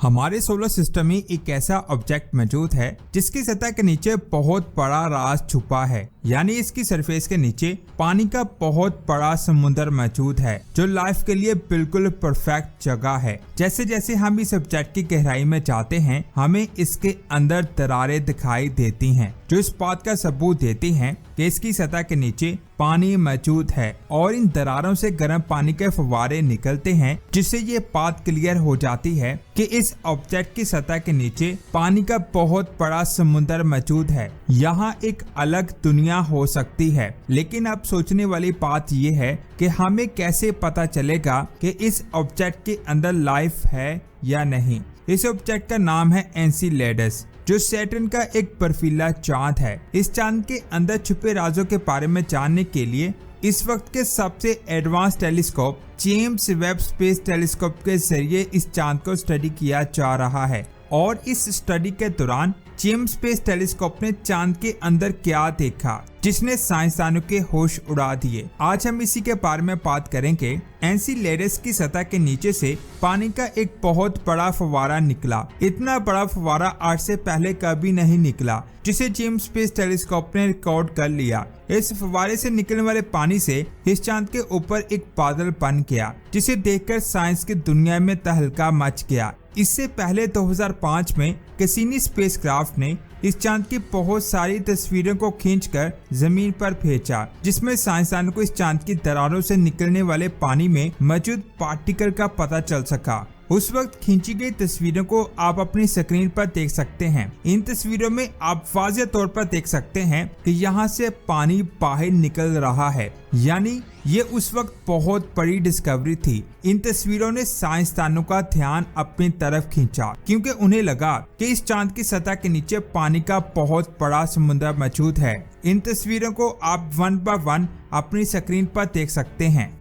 हमारे solar system में एक ऐसा ऑब्जेक्ट मौजूद है जिसकी सतह के नीचे बहुत बड़ा राज छुपा है, यानी इसकी सरफेस के नीचे पानी का बहुत बड़ा समुद्र मौजूद है जो लाइफ के लिए बिल्कुल परफेक्ट जगह है। जैसे जैसे हम इस ऑब्जेक्ट की गहराई में जाते हैं, हमें इसके अंदर दरारें दिखाई देती हैं जो इस बात का सबूत देती हैं कि इसकी सतह के नीचे पानी मौजूद है और इन दरारों से गर्म पानी के फव्वारे निकलते हैं, जिससे ये बात क्लियर हो जाती है कि इस ऑब्जेक्ट की सतह के नीचे पानी का बहुत बड़ा समुद्र मौजूद है। यहाँ एक अलग दुनिया हो सकती है, लेकिन अब सोचने वाली बात ये है कि हमें कैसे पता चलेगा कि इस ऑब्जेक्ट के अंदर लाइफ है या नहीं। इस ऑब्जेक्ट का नाम है एनसीलेडस, जो सैटर्न का एक बर्फीला चांद है। इस चांद के अंदर छुपे राजों के बारे में जानने के लिए इस वक्त के सबसे advance telescope James Webb space telescope के जरिए इस चांद को स्टडी किया जा रहा है। और इस स्टडी के दौरान जेम्स स्पेस टेलीस्कोप ने चांद के अंदर क्या देखा जिसने साइंसदानों के होश उड़ा दिए। आज हम इसी के बारे में बात करेंगे। एनसीलेडस की सतह के नीचे से पानी का एक बहुत बड़ा फव्वारा निकला। इतना बड़ा फव्वारा आज से पहले कभी नहीं निकला, जिसे जेम्स स्पेस टेलीस्कोप ने रिकॉर्ड कर लिया। इस फव्वारे से निकलने वाले पानी से इस चांद के ऊपर एक बादल बन गया, जिसे देखकर साइंस की दुनिया में तहलका मच गया। इससे पहले 2005 में कैसिनी स्पेसक्राफ्ट ने इस चांद की बहुत सारी तस्वीरों को खींचकर जमीन पर भेजा, जिसमें साइंसदानों को इस चांद की दरारों से निकलने वाले पानी में मौजूद पार्टिकल का पता चल सका। उस वक्त खींची गई तस्वीरों को आप अपनी स्क्रीन पर देख सकते हैं। इन तस्वीरों में आप वाज़ेह तौर पर देख सकते हैं कि यहाँ से पानी बाहर निकल रहा है, यानी ये उस वक्त बहुत बड़ी डिस्कवरी थी। इन तस्वीरों ने साइंसदानों का ध्यान अपनी तरफ खींचा, क्योंकि उन्हें लगा कि इस चांद की सतह के नीचे पानी का बहुत बड़ा समुद्र मौजूद है। इन तस्वीरों को आप 1 बाय 1 अपनी स्क्रीन पर देख सकते हैं।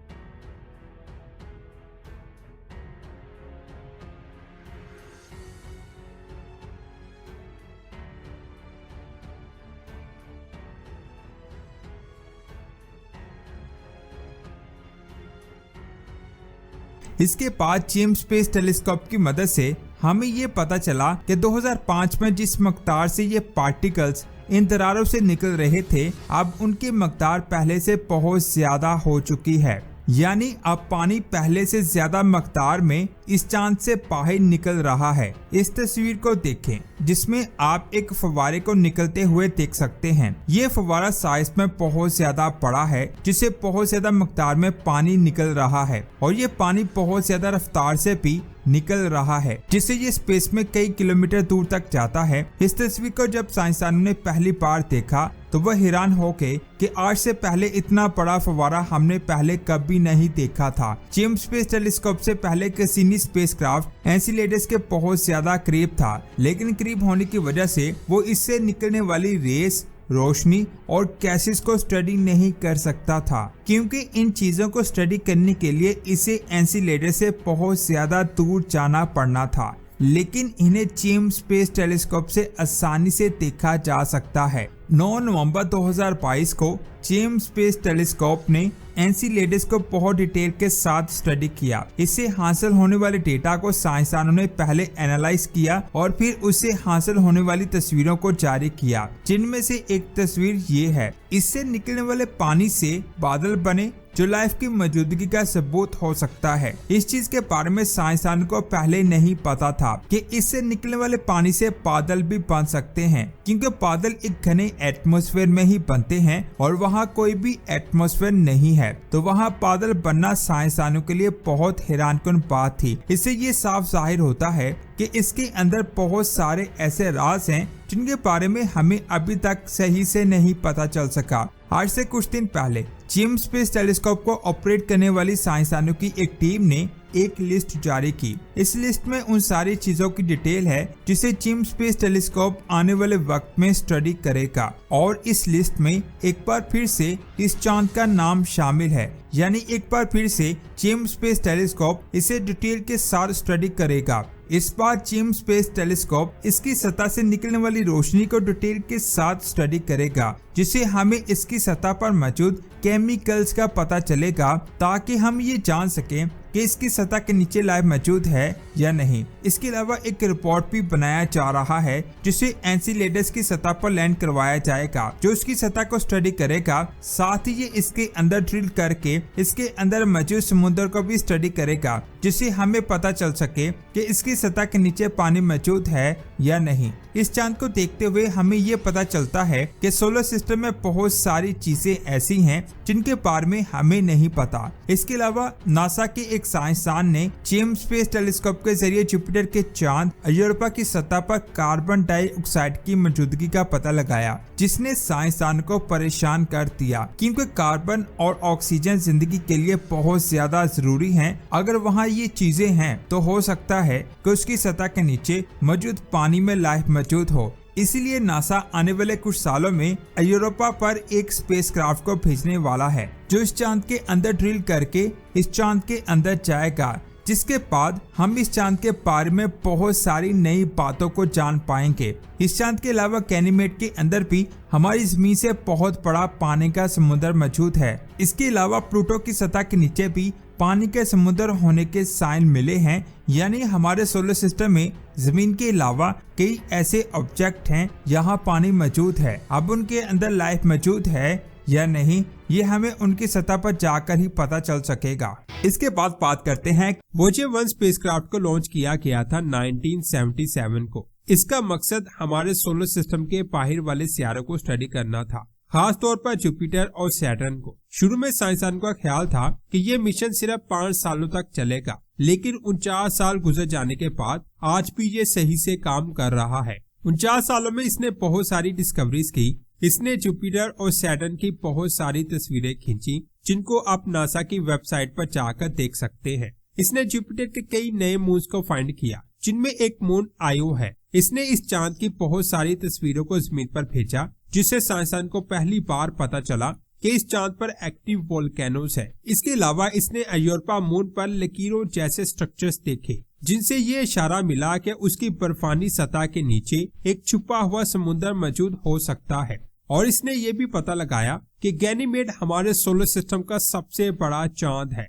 इसके बाद जेम्स स्पेस टेलीस्कोप की मदद से हमें ये पता चला कि 2005 में जिस मकदार से ये पार्टिकल्स इन दरारों से निकल रहे थे, अब उनकी मकदार पहले से बहुत ज्यादा हो चुकी है। यानी अब पानी पहले से ज्यादा मकदार में इस चांद से बाहर निकल रहा है। इस तस्वीर को देखें, जिसमें आप एक फव्वारे को निकलते हुए देख सकते हैं। ये फव्वारा साइज में बहुत ज्यादा बड़ा है, जिससे बहुत ज्यादा मकदार में पानी निकल रहा है और ये पानी बहुत ज्यादा रफ्तार से भी निकल रहा है, जिससे ये स्पेस में कई किलोमीटर दूर तक जाता है। इस तस्वीर को जब साइंसदानों ने पहली बार देखा तो वह हैरान हो गए कि आज से पहले इतना बड़ा फव्वारा हमने पहले कभी नहीं देखा था। जेम्स स्पेस टेलीस्कोप से पहले कैसिनी स्पेसक्राफ्ट एनसीलेडस के बहुत ज्यादा करीब था, लेकिन करीब होने की वजह से वो इससे निकलने वाली रेस, रोशनी और गैसेस को स्टडी नहीं कर सकता था, क्योंकि इन चीजों को स्टडी करने के लिए इसे एनसीलेडस से बहुत ज्यादा दूर जाना पड़ना था। लेकिन इन्हें जेम्स स्पेस टेलीस्कोप से आसानी से देखा जा सकता है। 9 नवंबर 2022 को जेम्स स्पेस टेलीस्कोप ने एनसीलेडस को बहुत डिटेल के साथ स्टडी किया। इससे हासिल होने वाले डेटा को साइंसदानों ने पहले एनालाइज किया और फिर उससे हासिल होने वाली तस्वीरों को जारी किया, जिनमें से एक तस्वीर ये है। इससे निकलने वाले पानी से बादल बने, जो लाइफ की मौजूदगी का सबूत हो सकता है। इस चीज के बारे में साइंसदानों को पहले नहीं पता था कि इससे निकलने वाले पानी से बादल भी बन सकते हैं, क्योंकि बादल एक घने एटमॉस्फेयर में ही बनते हैं और वहाँ कोई भी एटमॉस्फेयर नहीं है। तो वहाँ बादल बनना साइंसदानों के लिए बहुत हैरानकुन बात थी। इससे ये साफ जाहिर होता है कि इसके अंदर बहुत सारे ऐसे राज हैं जिनके बारे में हमें अभी तक सही से नहीं पता चल सका। आज से कुछ दिन पहले जेम्स स्पेस टेलीस्कोप को ऑपरेट करने वाली साइंसदानों की एक टीम ने एक लिस्ट जारी की। इस लिस्ट में उन सारी चीजों की डिटेल है जिसे जेम्स स्पेस टेलीस्कोप आने वाले वक्त में स्टडी करेगा। और इस लिस्ट में एक बार फिर से इस चांद का नाम शामिल है, यानी एक बार फिर से जेम्स स्पेस टेलीस्कोप इसे डिटेल के साथ स्टडी करेगा। इस बार जेम्स स्पेस टेलीस्कोप इसकी सतह से निकलने वाली रोशनी को डिटेल के साथ स्टडी करेगा जिससे हमें इसकी सतह पर मौजूद केमिकल्स का पता चलेगा, ताकि हम ये जान सकें कि इसकी सतह के नीचे लाइफ मौजूद है या नहीं। इसके अलावा एक रिपोर्ट भी बनाया जा रहा है जिसे एनसीलेडस की सतह पर लैंड करवाया जाएगा, जो इसकी सतह को स्टडी करेगा। साथ ही ये इसके अंदर ड्रिल करके इसके अंदर मौजूद समुद्र को भी स्टडी करेगा, जिससे हमें पता चल सके कि इसकी सतह के नीचे पानी मौजूद है या नहीं। इस चांद को देखते हुए हमें ये पता चलता है कि सोलर सिस्टम में बहुत सारी चीजें ऐसी हैं जिनके बारे में हमें नहीं पता। इसके अलावा नासा के एक साइंसदान ने जेम्स स्पेस टेलीस्कोप के जरिए जुपिटर के चांद यूरोपा की सतह पर कार्बन डाइऑक्साइड की मौजूदगी का पता लगाया, जिसने साइंसदान को परेशान कर दिया, क्योंकि कार्बन और ऑक्सीजन जिंदगी के लिए बहुत ज्यादा जरूरी हैं। अगर वहाँ ये चीजें हैं तो हो सकता है कि उसकी सतह के नीचे मौजूद पानी में लाइफ मौजूद हो। इसीलिए नासा आने वाले कुछ सालों में यूरोपा पर एक स्पेसक्राफ्ट को भेजने वाला है, जो इस चांद के अंदर ड्रिल करके इस चांद के अंदर जाएगा, जिसके बाद हम इस चांद के बारे में बहुत सारी नई बातों को जान पाएंगे। इस चांद के अलावा गैनीमेड के अंदर भी हमारी जमीन से बहुत बड़ा पानी का समुद्र मौजूद है। इसके अलावा प्लूटो की सतह के नीचे भी पानी के समुद्र होने के साइन मिले हैं, यानी हमारे सोलर सिस्टम में जमीन के अलावा कई ऐसे ऑब्जेक्ट हैं यहाँ पानी मौजूद है। अब उनके अंदर लाइफ मौजूद है या नहीं, ये हमें उनकी सतह पर जाकर ही पता चल सकेगा। इसके बाद बात करते हैं, वोयेजर 1 स्पेसक्राफ्ट को लॉन्च किया गया था 1977 को। इसका मकसद हमारे सोलर सिस्टम के बाहर वाले सितारों को स्टडी करना था, खास तौर पर जुपिटर और सैटर्न को। शुरू में साइंसदान का ख्याल था कि ये मिशन सिर्फ 5 सालों तक चलेगा, लेकिन 49 साल गुजर जाने के बाद आज भी ये सही से काम कर रहा है। 49 सालों में इसने बहुत सारी डिस्कवरीज की। इसने जुपिटर और सैटर्न की बहुत सारी तस्वीरें खींची, जिनको आप नासा की वेबसाइट पर जाकर देख सकते हैं। इसने जुपिटर के कई नए मून्स को फाइंड किया, जिनमें एक मून आयो है। इसने इस चांद की बहुत सारी तस्वीरों को जमीन पर भेजा, जिससे साइंसदान को पहली बार पता चला कि इस चांद पर एक्टिव वोल्केनोस है। इसके अलावा इसने यूरोपा मून पर लकीरों जैसे स्ट्रक्चर्स देखे, जिनसे ये इशारा मिला कि उसकी बर्फानी सतह के नीचे एक छुपा हुआ समुद्र मौजूद हो सकता है। और इसने ये भी पता लगाया कि गैनीमेड हमारे सोलर सिस्टम का सबसे बड़ा चांद है।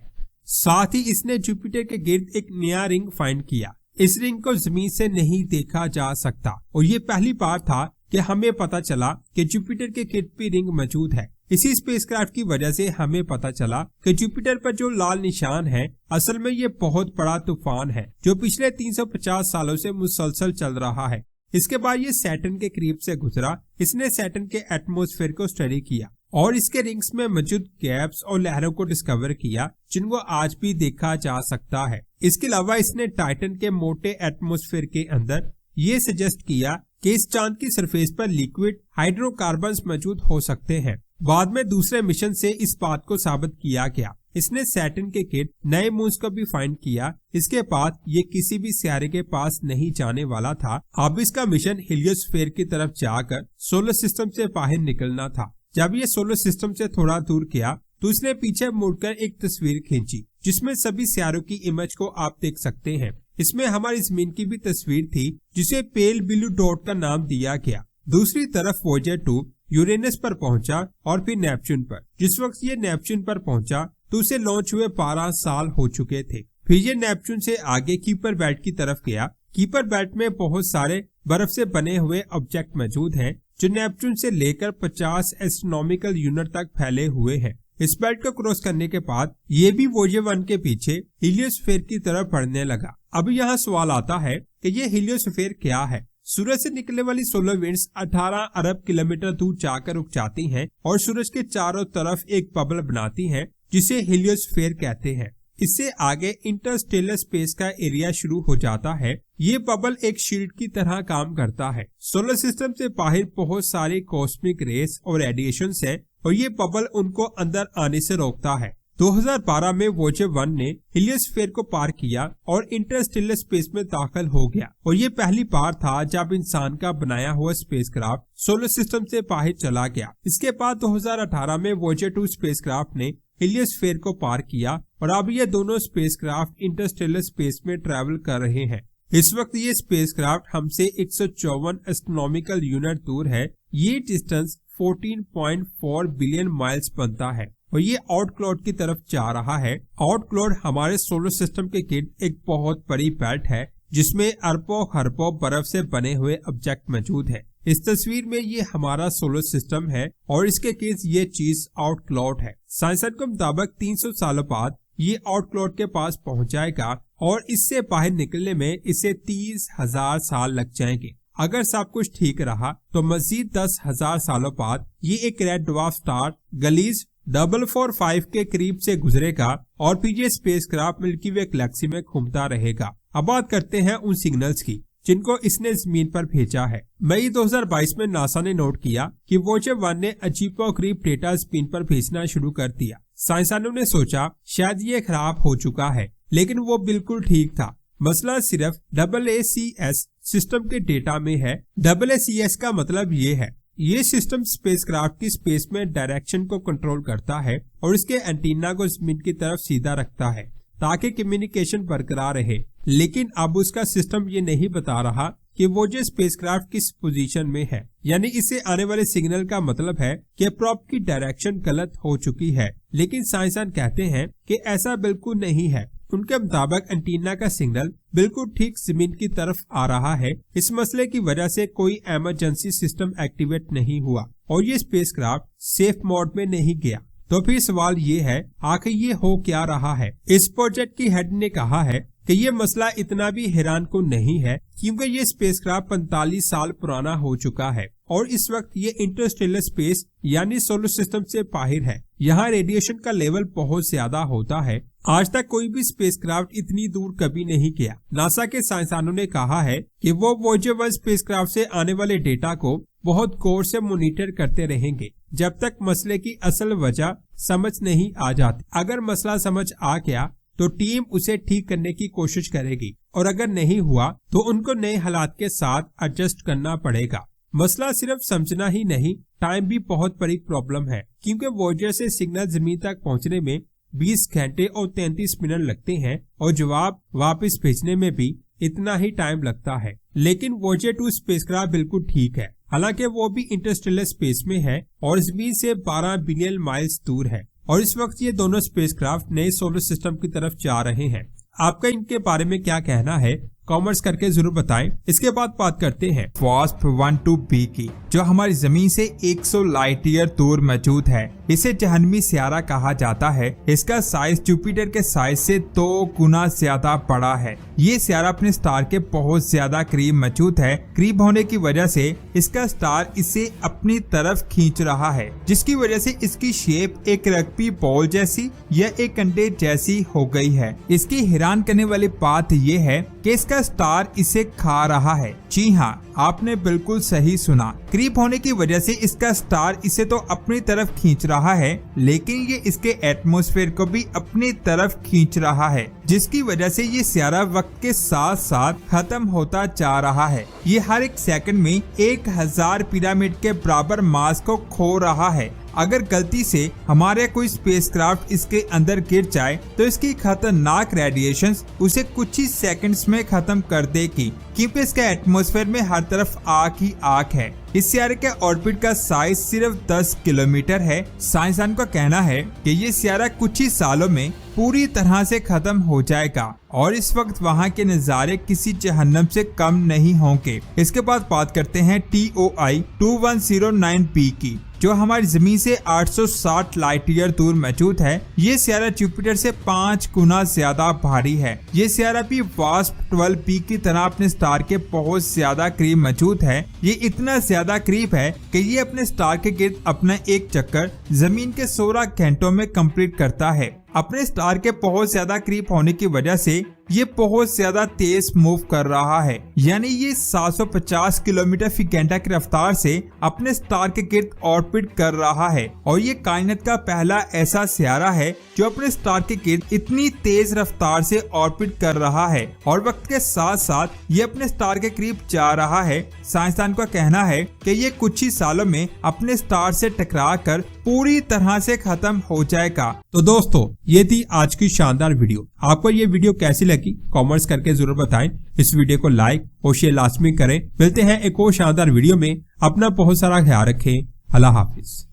साथ ही इसने जुपिटर के गिर्द एक नया रिंग फाइंड किया। इस रिंग को जमीन से नहीं देखा जा सकता, और ये पहली बार था कि हमें पता चला कि जुपिटर के गिर्द भी रिंग मौजूद है। इसी स्पेसक्राफ्ट की वजह से हमें पता चला कि जुपिटर पर जो लाल निशान है, असल में ये बहुत बड़ा तूफान है, जो पिछले 350 सालों से मुसलसल चल रहा है। इसके बाद ये सैटर्न के करीब से गुजरा। इसने सैटर्न के एटमॉस्फेयर को स्टडी किया और इसके रिंग्स में मौजूद गैप्स और लहरों को डिस्कवर किया, जिनको आज भी देखा जा सकता है। इसके अलावा इसने टाइटन के मोटे एटमॉस्फेयर के अंदर ये सजेस्ट किया कि इस चांद की सरफेस पर लिक्विड हाइड्रोकार्बन्स मौजूद हो सकते हैं। बाद में दूसरे मिशन से इस बात को साबित किया गया। इसने सैटर्न के गिर्द नए मून्स को भी फाइंड किया। इसके बाद ये किसी भी सितारे के पास नहीं जाने वाला था। अब इसका मिशन हीलियोस्फीयर की तरफ जाकर सोलर सिस्टम से बाहर निकलना था। जब ये सोलर सिस्टम से थोड़ा दूर गया तो उसने पीछे मुड़कर एक तस्वीर खींची, जिसमें सभी सितारों की इमेज को आप देख सकते हैं। इसमें हमारी जमीन की भी तस्वीर थी, जिसे पेल ब्लू डॉट का नाम दिया गया। दूसरी तरफ वोयेजर 2 यूरेनस पर पहुंचा और फिर नेपच्यून पर। जिस वक्त ये नेपच्यून पर पहुंचा तो उसे लॉन्च हुए 12 साल हो चुके थे। फिर ये नेपच्यून से आगे कीपर बेल्ट की तरफ गया। कीपर बेल्ट में बहुत सारे बर्फ से बने हुए ऑब्जेक्ट मौजूद हैं, जो नेपच्यून से लेकर 50 एस्ट्रोनॉमिकल यूनिट तक फैले हुए हैं। इस बेल्ट को क्रॉस करने के बाद ये भी वोयेजर 1 के पीछे हीलियोस्फीयर की तरफ बढ़ने लगा। अब यहाँ सवाल आता है कि ये हीलियोस्फीयर क्या है। सूरज से निकलने वाली सोलर विंड्स 18 अरब किलोमीटर दूर जाकर रुक जाती हैं और सूरज के चारों तरफ एक बबल बनाती हैं, जिसे हीलियोस्फीयर कहते हैं। इससे आगे इंटरस्टेलर स्पेस का एरिया शुरू हो जाता है। ये बबल एक शील्ड की तरह काम करता है। सोलर सिस्टम से बाहर बहुत सारे कॉस्मिक रेस और रेडिएशन है और ये बबल उनको अंदर आने से रोकता है। 2012 में वोयेजर 1 ने हीलियोस्फीयर को पार किया और इंटरस्टेलर स्पेस में दाखिल हो गया, और ये पहली बार था जब इंसान का बनाया हुआ स्पेसक्राफ्ट सोलर सिस्टम से बाहर चला गया। इसके बाद 2018 में वोयेजर 2 स्पेसक्राफ्ट ने हीलियोस्फीयर को पार किया और अब ये दोनों स्पेसक्राफ्ट इंटरस्टेलर स्पेस में ट्रैवल कर रहे हैं। इस वक्त ये स्पेसक्राफ्ट हमसे 154 एस्ट्रोनॉमिकल यूनिट दूर है। ये डिस्टेंस 14.4 बिलियन माइल्स बनता है और ये आउट क्लाउड की तरफ जा रहा है। आउट क्लाउड हमारे सोलर सिस्टम के गिर्द एक बहुत बड़ी बेल्ट है जिसमें अरबों खरबों बर्फ से बने हुए ऑब्जेक्ट मौजूद है। इस तस्वीर में ये हमारा सोलर सिस्टम है और इसके गिर्द ये चीज आउट क्लाउड है। साइंसदान के मुताबिक 300 सालों बाद ये आउट क्लाउड के पास पहुंच जाएगा और इससे बाहर निकलने में इसे 30,000 साल लग जाएंगे। अगर सब कुछ ठीक रहा तो मजीद 10,000 सालों बाद ये एक रेड ड्वार्फ स्टार गलीज 445 के करीब से गुजरेगा और फिर ये स्पेसक्राफ्ट मिल्की वे गैलेक्सी में घूमता रहेगा। अब बात करते हैं उन सिग्नल्स की जिनको इसने जमीन पर भेजा है। मई 2022 में नासा ने नोट किया कि वोयेजर 1 ने अजीबोगरीब डेटा जमीन पर भेजना शुरू कर दिया। साइंसदानों ने सोचा शायद ये खराब हो चुका है, लेकिन वो बिल्कुल ठीक था। मसला सिर्फ AACS सिस्टम के डेटा में है। AACS का मतलब ये है, ये सिस्टम स्पेसक्राफ्ट की स्पेस में डायरेक्शन को कंट्रोल करता है और इसके एंटीना को जमीन की तरफ सीधा रखता है ताकि कम्युनिकेशन बरकरार रहे। लेकिन अब उसका सिस्टम ये नहीं बता रहा कि वो जो स्पेसक्राफ्ट किस पोजीशन में है, यानी इससे आने वाले सिग्नल का मतलब है कि प्रॉप की डायरेक्शन गलत हो चुकी है। लेकिन साइंसदान कहते हैं कि ऐसा बिल्कुल नहीं है। उनके मुताबिक एंटीना का सिग्नल बिल्कुल ठीक जमीन की तरफ आ रहा है। इस मसले की वजह से कोई इमरजेंसी सिस्टम एक्टिवेट नहीं हुआ और ये स्पेसक्राफ्ट सेफ मोड में नहीं गया। तो फिर सवाल ये है, आखिर ये हो क्या रहा है? इस प्रोजेक्ट की हेड ने कहा है कि ये मसला इतना भी हैरान को नहीं है क्योंकि ये स्पेसक्राफ्ट 45 साल पुराना हो चुका है और इस वक्त ये इंटरस्टेलर स्पेस यानी सोलर सिस्टम से बाहर है। यहाँ रेडिएशन का लेवल बहुत ज्यादा होता है। आज तक कोई भी स्पेसक्राफ्ट इतनी दूर कभी नहीं गया। नासा के साइंसदानों ने कहा है कि वो वोयेजर 1 स्पेसक्राफ्ट से आने वाले डेटा को बहुत गौर से मॉनिटर करते रहेंगे जब तक मसले की असल वजह समझ नहीं आ जाती। अगर मसला समझ आ गया तो टीम उसे ठीक करने की कोशिश करेगी और अगर नहीं हुआ तो उनको नए हालात के साथ एडजस्ट करना पड़ेगा। मसला सिर्फ समझना ही नहीं, टाइम भी बहुत बड़ी प्रॉब्लम है क्योंकि वोयेजर से सिग्नल जमीन तक पहुंचने में 20 घंटे और 33 मिनट लगते हैं और जवाब वापस भेजने में भी इतना ही टाइम लगता है। लेकिन वोयेजर 2 स्पेसक्राफ्ट बिल्कुल ठीक है, हालांकि वो भी इंटरस्टेलर स्पेस में है और जमीन से 12 बिलियन माइल्स दूर है और इस वक्त ये दोनों स्पेसक्राफ्ट नए सोलर सिस्टम की तरफ जा रहे हैं। आपका इनके बारे में क्या कहना है? कमेंट्स करके जरूर बताएं। इसके बाद बात करते हैं WASP-12b की, जो हमारी जमीन से 100 लाइट ईयर दूर मौजूद है। इसे जहन्मी सियारा कहा जाता है। इसका साइज जुपिटर के साइज से 2 गुना ज्यादा बड़ा है। ये सियारा अपने स्टार के बहुत ज्यादा करीब मौजूद है। करीब होने की वजह से इसका स्टार इसे अपनी तरफ खींच रहा है, जिसकी वजह से इसकी शेप एक रग्बी बॉल जैसी या एक अंडे जैसी हो गई है। इसकी हैरान करने वाली बात यह है कि इसका स्टार इसे खा रहा है। जी हाँ, आपने बिल्कुल सही सुना। करीब होने की वजह से इसका स्टार इसे तो अपनी तरफ खींच रहा है, लेकिन ये इसके एटमॉस्फेयर को भी अपनी तरफ खींच रहा है, जिसकी वजह से ये सियारा वक्त के साथ साथ खत्म होता जा रहा है। ये हर एक सेकंड में 1000 पिरामिड के बराबर मास को खो रहा है। अगर गलती से हमारे कोई स्पेसक्राफ्ट इसके अंदर गिर जाए तो इसकी खतरनाक रेडिएशन उसे कुछ ही सेकंड्स में खत्म कर देगी, क्योंकि इसके एटमॉस्फेयर में हर तरफ आग ही आग है। इस सियारे के ऑर्बिट का साइज सिर्फ 10 किलोमीटर है। साइंसदान का कहना है कि ये सियारा कुछ ही सालों में पूरी तरह से खत्म हो जाएगा और इस वक्त वहाँ के नज़ारे किसी जहन्नम से कम नहीं होंगे। इसके बाद बात करते हैं TOI 2109b की, जो हमारी जमीन से 860 लाइट ईयर दूर मौजूद है। ये सियारा जुपिटर से 5 गुना ज्यादा भारी है। ये सियारा भी WASP-12b की तरह अपने स्टार के बहुत ज्यादा करीब मौजूद है। ये इतना ज्यादा करीब है कि ये अपने स्टार के गिर्द अपना एक चक्कर जमीन के 16 घंटों में कंप्लीट करता है। अपने स्टार के बहुत ज्यादा करीब होने की वजह से ये बहुत ज्यादा तेज मूव कर रहा है, यानी ये 750 किलोमीटर फी घंटा की रफ्तार से अपने स्टार के गिर्द ऑर्बिट कर रहा है और ये कायनात का पहला ऐसा सियारा है जो अपने स्टार के गिर्द इतनी तेज रफ्तार से ऑर्बिट कर रहा है और वक्त के साथ साथ ये अपने स्टार के करीब जा रहा है। साइंसदान का कहना है कि ये कुछ ही सालों में अपने स्टार से टकरा कर पूरी तरह से खत्म हो जाएगा। तो दोस्तों, ये थी आज की शानदार वीडियो। आपको ये वीडियो कैसी लगी कमेंट्स करके जरूर बताएं। इस वीडियो को लाइक और शेयर लाजमी करें। मिलते हैं एक और शानदार वीडियो में। अपना बहुत सारा ख्याल रखें। अल्लाह हाफिज।